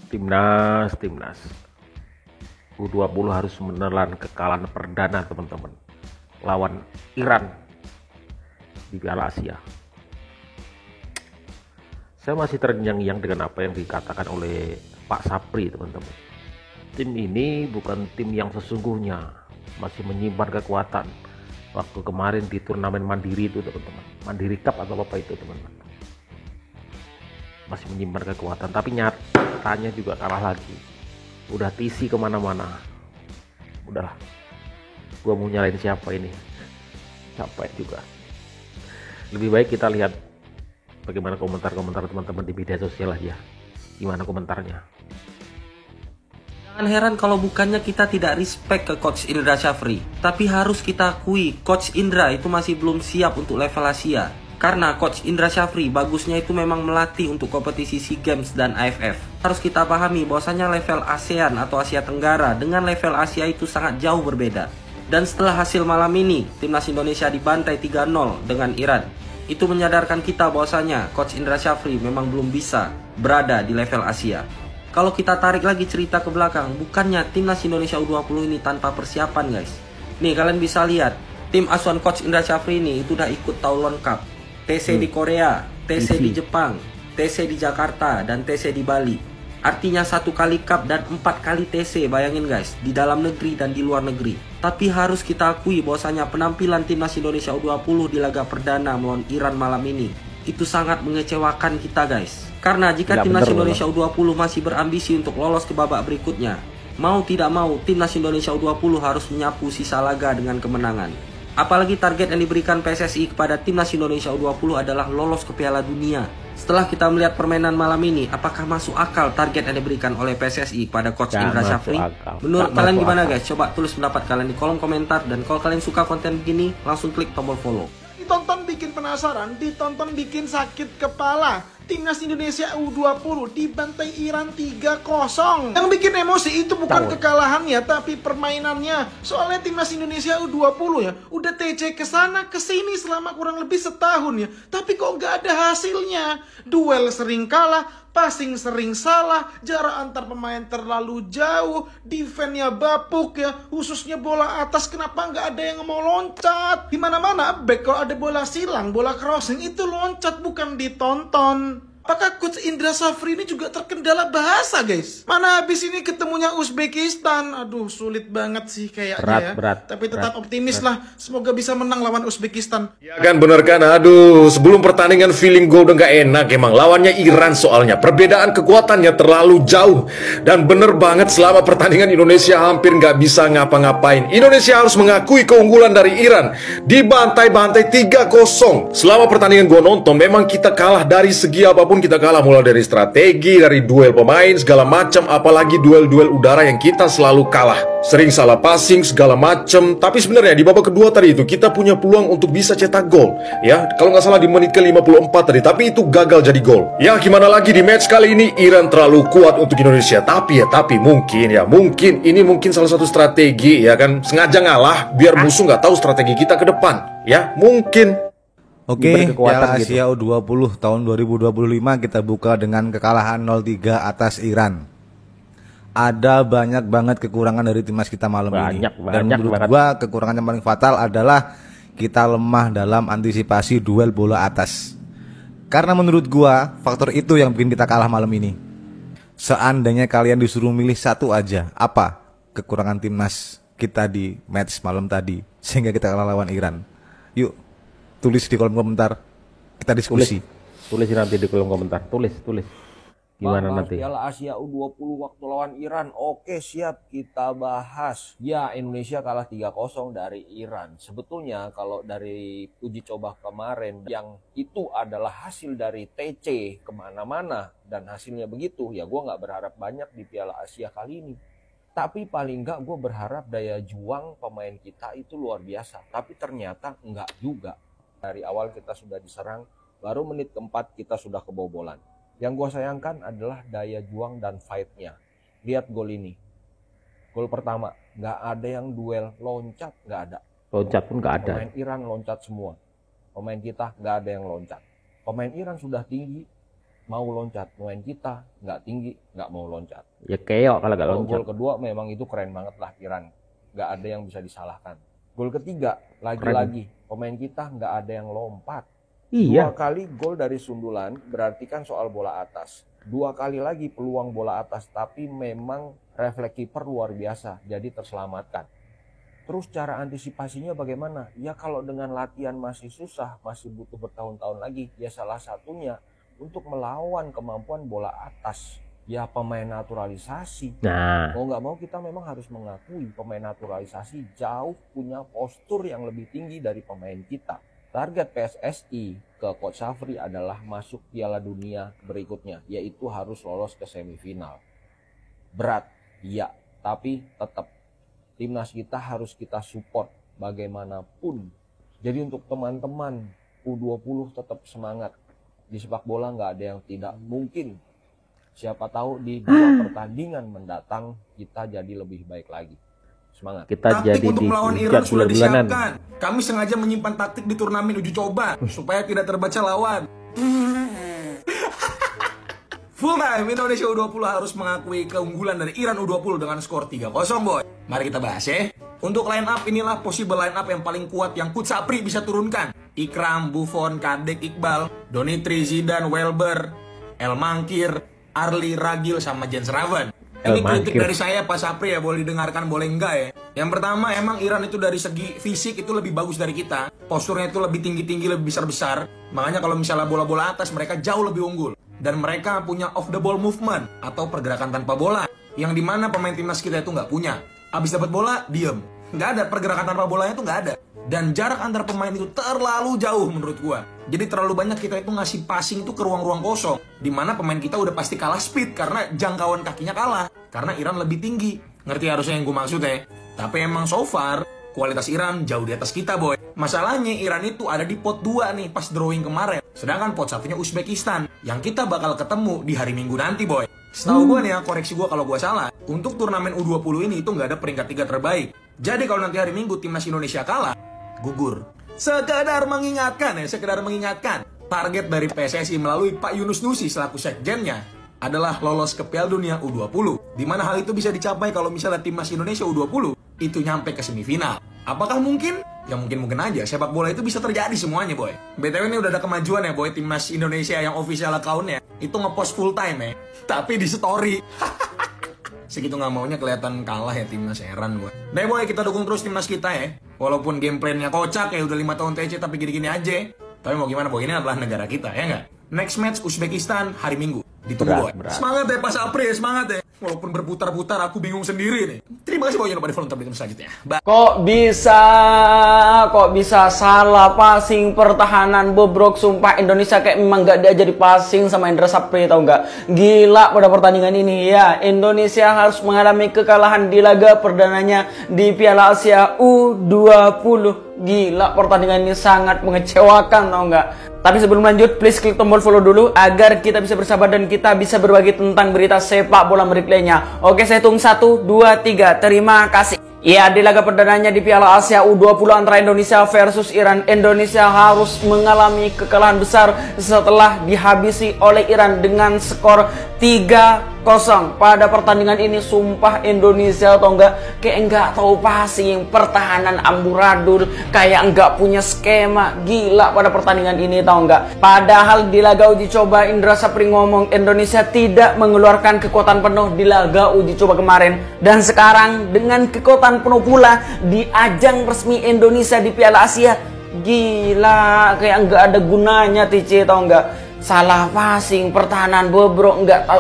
Timnas U20 harus menelan kekalahan perdana teman-teman lawan Iran di Piala Asia. Saya masih terngiang-ngiang dengan apa yang dikatakan oleh Pak Sapri teman-teman. Tim ini bukan tim yang sesungguhnya, masih menyimpan kekuatan. Waktu kemarin di turnamen Mandiri itu teman-teman, Mandiri Cup atau apa itu teman-teman, masih menyimpan kekuatan, tapi nyatanya juga kalah lagi. Udah TC kemana-mana. Udahlah, gua mau nyalain siapa ini, capek juga. Lebih baik kita lihat bagaimana komentar-komentar teman-teman di media sosial aja. Gimana komentarnya? Jangan heran kalau bukannya kita tidak respect ke Coach Indra Syafri. Tapi harus kita akui, Coach Indra itu masih belum siap untuk level Asia. Karena Coach Indra Syafri bagusnya itu memang melatih untuk kompetisi SEA Games dan AFF. Harus kita pahami bahwasanya level ASEAN atau Asia Tenggara dengan level Asia itu sangat jauh berbeda. Dan setelah hasil malam ini, Timnas Indonesia dibantai 3-0 dengan Iran. Itu menyadarkan kita bahwasanya Coach Indra Syafri memang belum bisa berada di level Asia. Kalau kita tarik lagi cerita ke belakang, bukannya Timnas Indonesia U20 ini tanpa persiapan guys. Nih kalian bisa lihat, tim asuhan Coach Indra Syafri ini itu udah ikut Toulon Cup, TC di Korea, TC di Jepang, TC di Jakarta, dan TC di Bali. Artinya 1 kali cup dan 4 kali TC, bayangin guys, di dalam negeri dan di luar negeri. Tapi harus kita akui bahwasanya penampilan Timnas Indonesia U20 di laga perdana melawan Iran malam ini itu sangat mengecewakan kita guys. Karena jika Timnas Indonesia U20 masih berambisi untuk lolos ke babak berikutnya, mau tidak mau Timnas Indonesia U20 harus menyapu sisa laga dengan kemenangan. Apalagi target yang diberikan PSSI kepada Timnas Indonesia U20 adalah lolos ke Piala Dunia. Setelah kita melihat permainan malam ini, apakah masuk akal target yang diberikan oleh PSSI pada Coach Indra Syafri? Menurut kalian gimana guys? Coba tulis pendapat kalian di kolom komentar. Dan kalau kalian suka konten begini, langsung klik tombol follow. Ditonton bikin penasaran, ditonton bikin sakit kepala. Timnas Indonesia U20 dibantai Iran 3-0. Yang bikin emosi itu bukan kekalahannya, tapi permainannya. Soalnya Timnas Indonesia U20 ya, udah TC kesana kesini selama kurang lebih setahun ya. Tapi kok nggak ada hasilnya. Duel sering kalah, passing sering salah, jarak antar pemain terlalu jauh, defense-nya bapuk ya, khususnya bola atas kenapa nggak ada yang mau loncat. Di mana-mana back kalau ada bola silang, bola crossing itu loncat bukan ditonton. Apakah Coach Indra Syafri ini juga terkendala bahasa guys? Mana habis ini ketemunya Uzbekistan. Aduh sulit banget sih kayaknya berat, tapi tetap optimis lah. Semoga bisa menang lawan Uzbekistan. Ya kan bener kan, aduh sebelum pertandingan feeling gue udah gak enak. Emang lawannya Iran soalnya perbedaan kekuatannya terlalu jauh. Dan bener banget selama pertandingan Indonesia hampir gak bisa ngapa-ngapain. Indonesia harus mengakui keunggulan dari Iran. Dibantai-bantai 3-0. Selama pertandingan gue nonton memang kita kalah dari segi apapun. Kita kalah mulai dari strategi, dari duel pemain, segala macam. Apalagi duel-duel udara yang kita selalu kalah. Sering salah passing, segala macam. Tapi sebenarnya di babak kedua tadi itu kita punya peluang untuk bisa cetak gol. Ya, kalau nggak salah di menit ke-54 tadi. Tapi itu gagal jadi gol. Ya, gimana lagi di match kali ini Iran terlalu kuat untuk Indonesia. Tapi mungkin ini salah satu strategi ya kan. Sengaja ngalah biar musuh nggak tahu strategi kita ke depan. Ya, mungkin. Oke, Piala Asia U20 tahun 2025 kita buka dengan kekalahan 0-3 atas Iran. Ada banyak banget kekurangan dari timnas kita malam ini. Dan menurut gua kekurangan yang paling fatal adalah kita lemah dalam antisipasi duel bola atas. Karena menurut gua faktor itu yang bikin kita kalah malam ini. Seandainya kalian disuruh milih satu aja, apa kekurangan timnas kita di match malam tadi sehingga kita kalah lawan Iran? Yuk tulis di kolom komentar, kita diskusi. Tulis nanti di kolom komentar. Tulis. Gimana nanti? Piala Asia U20 waktu lawan Iran. Oke, siap kita bahas. Ya, Indonesia kalah 3-0 dari Iran. Sebetulnya kalau dari uji coba kemarin yang itu adalah hasil dari TC kemana-mana dan hasilnya begitu, ya gue nggak berharap banyak di Piala Asia kali ini. Tapi paling nggak gue berharap daya juang pemain kita itu luar biasa. Tapi ternyata enggak juga. Dari awal kita sudah diserang, baru menit keempat kita sudah kebobolan. Yang gue sayangkan adalah daya juang dan fight-nya. Lihat gol ini. Gol pertama, nggak ada yang duel loncat, nggak ada. Loncat pun nggak ada. Pemain Iran loncat semua. Pemain kita nggak ada yang loncat. Pemain Iran sudah tinggi, mau loncat. Pemain kita nggak tinggi, nggak mau loncat. Ya keok kalau nggak loncat. Gol kedua memang itu keren banget lah Iran. Nggak ada yang bisa disalahkan. Gol ketiga, lagi-lagi pemain kita nggak ada yang lompat. Iya. 2 kali gol dari sundulan, berarti kan soal bola atas. 2 kali lagi peluang bola atas, tapi memang refleks kiper luar biasa, jadi terselamatkan. Terus cara antisipasinya bagaimana? Ya kalau dengan latihan masih susah, masih butuh bertahun-tahun lagi, ya salah satunya untuk melawan kemampuan bola atas. Ya pemain naturalisasi. Nah, Mau nggak mau kita memang harus mengakui pemain naturalisasi jauh punya postur yang lebih tinggi dari pemain kita. Target PSSI ke Coach Syafri adalah masuk Piala Dunia berikutnya, yaitu harus lolos ke semifinal. Berat, iya, tapi tetap timnas kita harus kita support bagaimanapun. Jadi untuk teman-teman U20 tetap semangat. Di sepak bola nggak ada yang tidak mungkin. Siapa tahu di 2 pertandingan mendatang kita jadi lebih baik lagi. Semangat. kita Taktik jadi untuk di melawan Iran sudah bulan-bulanan. disiapkan. Kami sengaja menyimpan taktik di turnamen uji coba supaya tidak terbaca lawan. Full time Indonesia U20 harus mengakui keunggulan dari Iran U20 dengan skor 3-0, boy. Mari kita bahas ya. Untuk line up inilah possible line up yang paling kuat yang Coach Syafri bisa turunkan. Ikram, Buffon, Kadek, Iqbal, Donitri, Zidane, Welber, El Mankir, Arli, Ragil, sama Jens Raven. Ini kritik dari saya Pak Syafri ya, boleh didengarkan boleh enggak ya. Yang pertama, emang Iran itu dari segi fisik itu lebih bagus dari kita. Posturnya itu lebih tinggi-tinggi, lebih besar-besar. Makanya kalau misalnya bola-bola atas mereka jauh lebih unggul. Dan mereka punya off the ball movement atau pergerakan tanpa bola. Yang dimana pemain timnas kita itu nggak punya. Abis dapat bola, diem. Nggak ada, pergerakan tanpa bolanya itu nggak ada. Dan jarak antar pemain itu terlalu jauh menurut gua. Jadi terlalu banyak kita itu ngasih passing itu ke ruang-ruang kosong. Dimana pemain kita udah pasti kalah speed karena jangkauan kakinya kalah. Karena Iran lebih tinggi. Ngerti harusnya yang gua maksud ya. Tapi emang so far kualitas Iran jauh di atas kita, boy. Masalahnya Iran itu ada di pot 2 nih pas drawing kemarin. Sedangkan pot satunya Uzbekistan yang kita bakal ketemu di hari Minggu nanti, boy. Setahu gue nih ya, koreksi gue kalau gue salah. Untuk turnamen U20 ini itu nggak ada peringkat 3 terbaik. Jadi kalau nanti hari Minggu timnas Indonesia kalah, gugur. Sekedar mengingatkan. Target dari PSSI melalui Pak Yunus Nusi selaku sekjennya adalah lolos ke Piala Dunia U20. Di mana hal itu bisa dicapai kalau misalnya timnas Indonesia U20 itu nyampe ke semifinal. Apakah mungkin? Ya mungkin aja. Sepak bola itu bisa terjadi semuanya, boy. BTW ini udah ada kemajuan ya, boy. Timnas Indonesia yang official account-nya itu ngepost full time ya. Tapi di story. Segitu nggak maunya kelihatan kalah ya timnas, heran gue. Nah, boy, kita dukung terus timnas kita ya. Walaupun game plan-nya kocak ya, udah 5 tahun TC tapi gini-gini aja. Tapi mau gimana, boy, ini adalah negara kita, ya nggak? Next match Uzbekistan hari Minggu. Ditunggu, boy. Semangat ya Pak Syafri, semangat ya. Walaupun berputar-putar aku bingung sendiri nih. Terima kasih, boy. Jangan lupa di follow untuk selanjutnya. Bye. Kok bisa salah passing pertahanan bobrok. Sumpah Indonesia kayak memang gak diajari passing sama Indra Syafri, tau gak? Gila pada pertandingan ini ya. Indonesia harus mengalami kekalahan di laga perdananya di Piala Asia U20. Gila, pertandingan ini sangat mengecewakan, tau gak? Tapi sebelum lanjut, please klik tombol follow dulu agar kita bisa bersahabat dan kita bisa berbagi tentang berita sepak bola menarik lainnya. Oke, saya hitung 1, 2, 3. Terima kasih. Ya, di laga perdananya di Piala Asia U20 antara Indonesia versus Iran, Indonesia harus mengalami kekalahan besar setelah dihabisi oleh Iran dengan skor 3-0. Pada pertandingan ini sumpah Indonesia atau enggak kayak enggak tahu passing, pertahanan amburadul, kayak enggak punya skema. Gila pada pertandingan ini, tau enggak? Padahal di laga uji coba Indra Syafri ngomong Indonesia tidak mengeluarkan kekuatan penuh di laga uji coba kemarin. Dan sekarang dengan kekuatan penuh pula di ajang resmi Indonesia di Piala Asia, gila kayak enggak ada gunanya TC, tau enggak? Salah passing, pertahanan bobrok, enggak tahu.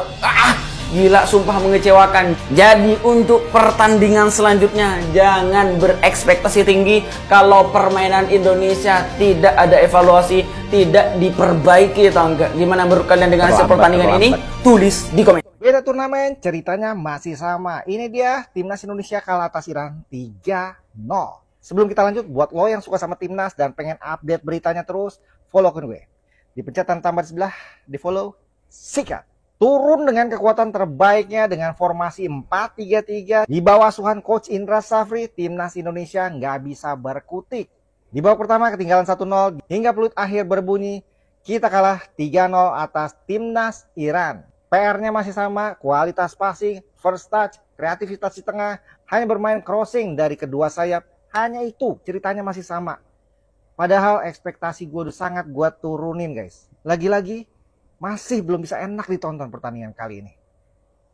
Gila, sumpah mengecewakan. Jadi untuk pertandingan selanjutnya jangan berekspektasi tinggi kalau permainan Indonesia tidak ada evaluasi, tidak diperbaiki, tau enggak? Gimana menurut kalian dengan hasil pertandingan ini? Tulis di komen. Beda turnamen, ceritanya masih sama. Ini dia, timnas Indonesia kalah atas Iran 3-0. Sebelum kita lanjut, buat lo yang suka sama timnas dan pengen update beritanya terus, follow akun gue. Dipencet tambah di sebelah, di follow, sikat. Turun dengan kekuatan terbaiknya dengan formasi 4-3-3. Di bawah asuhan Coach Indra Syafri, timnas Indonesia nggak bisa berkutik. Di babak pertama ketinggalan 1-0 hingga peluit akhir berbunyi, Kita kalah 3-0 atas timnas Iran. PR-nya masih sama, kualitas passing, first touch, kreativitas di tengah, hanya bermain crossing dari kedua sayap. Hanya itu, ceritanya masih sama. Padahal ekspektasi gue udah sangat gue turunin guys. Lagi-lagi, masih belum bisa enak ditonton pertandingan kali ini.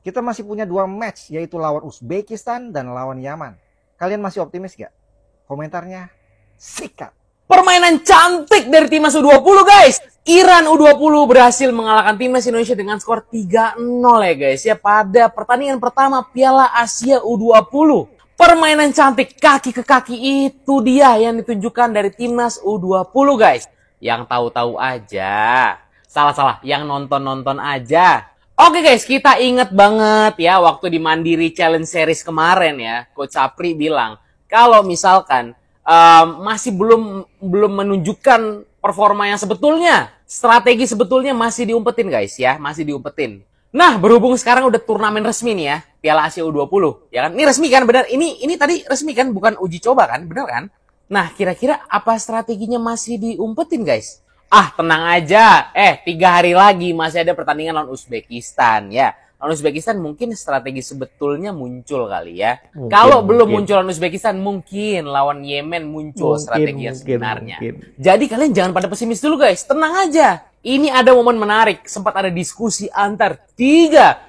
Kita masih punya 2 match, yaitu lawan Uzbekistan dan lawan Yaman. Kalian masih optimis gak? Komentarnya, sikat. Permainan cantik dari timnas U20 guys. Iran U20 berhasil mengalahkan timnas Indonesia dengan skor 3-0 ya guys ya pada pertandingan pertama Piala Asia U20. Permainan cantik kaki ke kaki itu dia yang ditunjukkan dari timnas U20 guys. Yang tahu-tahu aja. Salah-salah, yang nonton-nonton aja. Oke guys, kita inget banget ya waktu di Mandiri Challenge Series kemarin ya, Coach Sapri bilang kalau misalkan masih belum menunjukkan performa yang sebetulnya, strategi sebetulnya masih diumpetin guys ya, masih diumpetin. Nah, berhubung sekarang udah turnamen resmi nih ya, Piala Asia U20, ya kan? Ini resmi kan, benar? Ini tadi resmi kan, bukan uji coba kan, benar kan? Nah, kira-kira apa strateginya masih diumpetin guys? Ah, tenang aja. 3 hari lagi masih ada pertandingan lawan Uzbekistan ya. Lawan Uzbekistan mungkin strategi sebetulnya muncul kali ya. Kalau belum muncul lawan Uzbekistan, mungkin lawan Yemen muncul strategi yang sebenarnya. Jadi kalian jangan pada pesimis dulu guys. Tenang aja. Ini ada momen menarik. Sempat ada diskusi antar tiga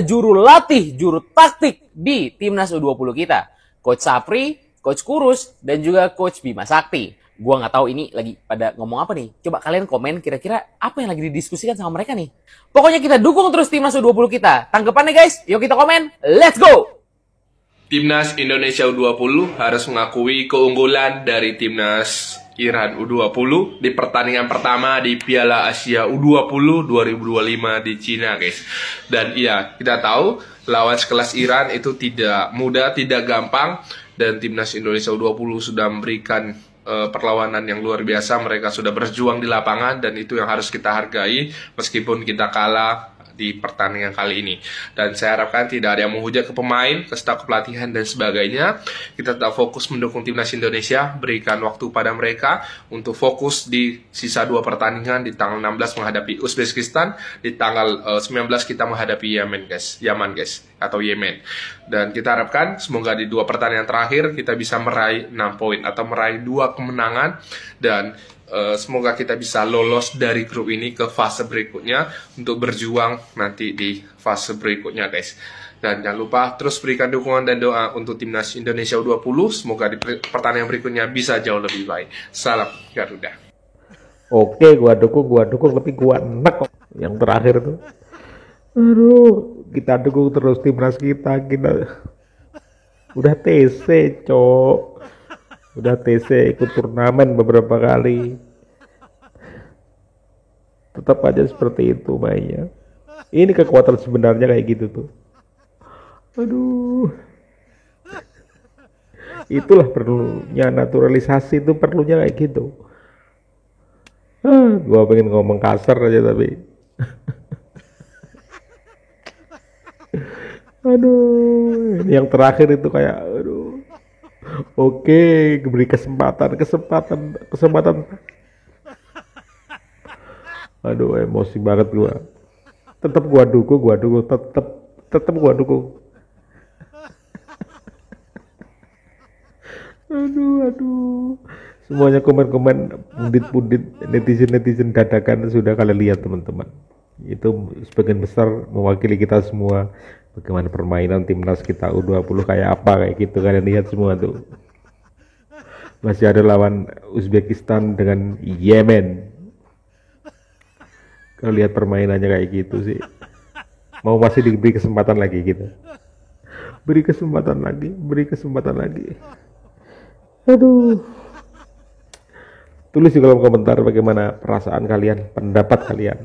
juru latih, juru taktik di timnas U20 kita. Coach Sapri, Coach Kurus, dan juga Coach Bima Sakti. Gua nggak tahu ini lagi pada ngomong apa nih. Coba kalian komen kira-kira apa yang lagi didiskusikan sama mereka nih. Pokoknya kita dukung terus timnas U20 kita. Tanggapannya guys, yuk kita komen. Let's go! Timnas Indonesia U20 harus mengakui keunggulan dari timnas Iran U20 di pertandingan pertama di Piala Asia U20 2025 di Cina guys. Dan iya, kita tahu lawan sekelas Iran itu tidak mudah, tidak gampang. Dan timnas Indonesia U20 sudah memberikan perlawanan yang luar biasa. Mereka sudah berjuang di lapangan dan itu yang harus kita hargai meskipun kita kalah di pertandingan kali ini. Dan saya harapkan tidak ada yang menghujat ke pemain, ke staf pelatihan dan sebagainya. Kita tetap fokus mendukung timnas Indonesia, berikan waktu pada mereka untuk fokus di sisa 2 pertandingan. Di tanggal 16 menghadapi Uzbekistan, di tanggal 19 kita menghadapi Yaman guys, atau Yemen. Dan kita harapkan semoga di 2 pertandingan terakhir kita bisa meraih 6 poin atau meraih 2 kemenangan dan semoga kita bisa lolos dari grup ini ke fase berikutnya untuk berjuang nanti di fase berikutnya guys. Dan jangan lupa terus berikan dukungan dan doa untuk timnas Indonesia U20. Semoga di pertandingan berikutnya bisa jauh lebih baik. Salam Garuda. Oke, gua dukung tapi gua enak kok yang terakhir tuh. Aduh, kita dukung terus timnas kita udah TC cok. Udah TC ikut turnamen beberapa kali. Tetap aja seperti itu mainnya. Ini kekuatan sebenarnya kayak gitu tuh. Aduh. Itulah perlunya naturalisasi, itu perlunya kayak gitu. Gua pengen ngomong kasar aja tapi. Aduh, yang terakhir itu kayak aduh. Oke, beri kesempatan. Aduh, emosi banget gua. Tetap gua dukung, tetap gua dukung. Aduh. Semuanya komen-komen pundit-pundit netizen dadakan sudah kalian lihat teman-teman. Itu sebagian besar mewakili kita semua. Bagaimana permainan timnas kita U20 kayak apa kayak gitu kalian lihat semua tuh. Masih ada lawan Uzbekistan dengan Yemen. Kalau lihat permainannya kayak gitu sih. Mau masih diberi kesempatan lagi gitu. Beri kesempatan lagi. Aduh. Tulis di kolom komentar bagaimana perasaan kalian, pendapat kalian.